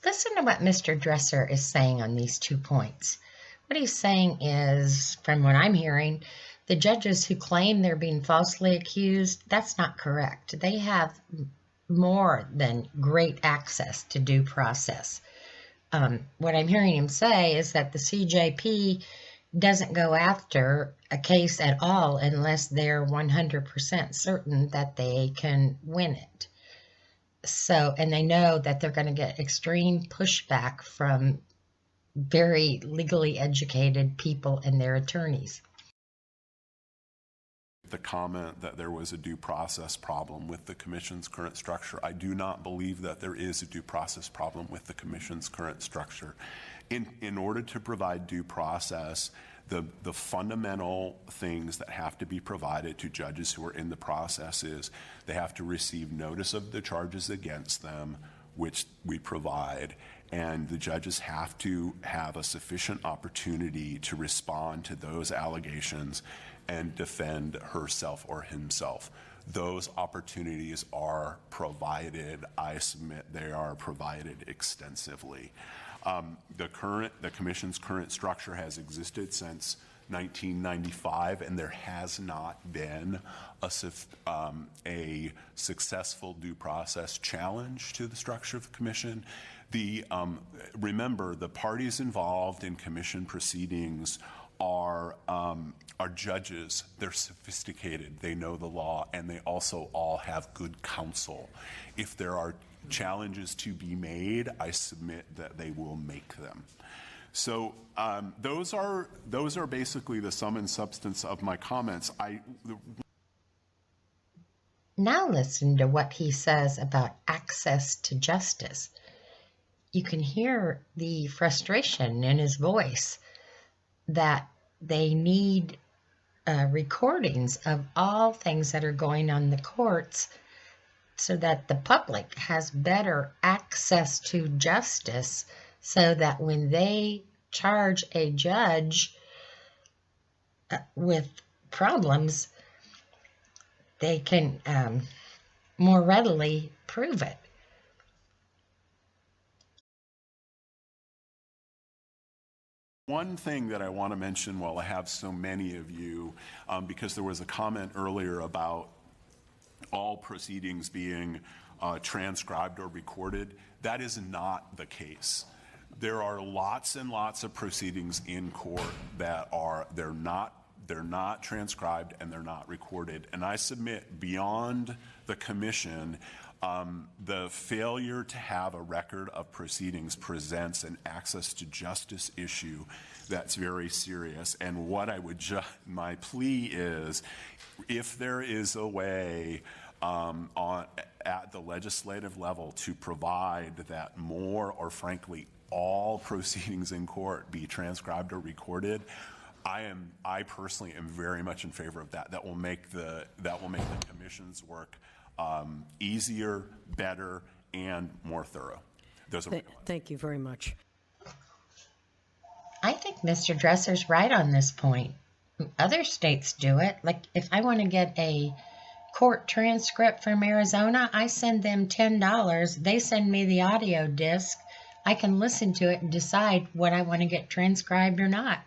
Listen to what Mr. Dresser is saying on these 2 points. What he's saying is, from what I'm hearing, the judges who claim they're being falsely accused, that's not correct. They have more than great access to due process. What I'm hearing him say is that the CJP doesn't go after a case at all unless they're 100% certain that they can win it. So, and they know that they're going to get extreme pushback from very legally educated people and their attorneys. The comment that there was a due process problem with the Commission's current structure. I do not believe that there is a due process problem with the Commission's current structure. In order to provide due process, the fundamental things that have to be provided to judges who are in the process is they have to receive notice of the charges against them, which we provide, and the judges have to have a sufficient opportunity to respond to those allegations and defend herself or himself. Those opportunities are provided. I submit they are provided extensively. The Commission's current structure has existed since 1995, and there has not been a successful due process challenge to the structure of the Commission. Remember, the parties involved in Commission proceedings are judges. They're sophisticated, they know the law, and they also all have good counsel. If there are challenges to be made, I submit that they will make them. So those are basically the sum and substance of my comments. Now listen to what he says about access to justice. You can hear the frustration in his voice that they need recordings of all things that are going on in the courts so that the public has better access to justice, so that when they charge a judge with problems, they can more readily prove it. One thing that I want to mention while I have so many of you, because there was a comment earlier about all proceedings being transcribed or recorded, that is not the case. There are lots and lots of proceedings in court that they're not transcribed and they're not recorded. And I submit, beyond the Commission, the failure to have a record of proceedings presents an access to justice issue that's very serious. And what my plea is, if there is a way at the legislative level to provide that more, or frankly all, proceedings in court be transcribed or recorded, I personally am very much in favor of that. That will make the Commission's work easier, better, and more thorough. Thank you very much. I think Mr. Dresser's right on this point. Other states do it. Like, if I want to get a court transcript from Arizona, I send them $10. They send me the audio disc. I can listen to it and decide what I want to get transcribed or not.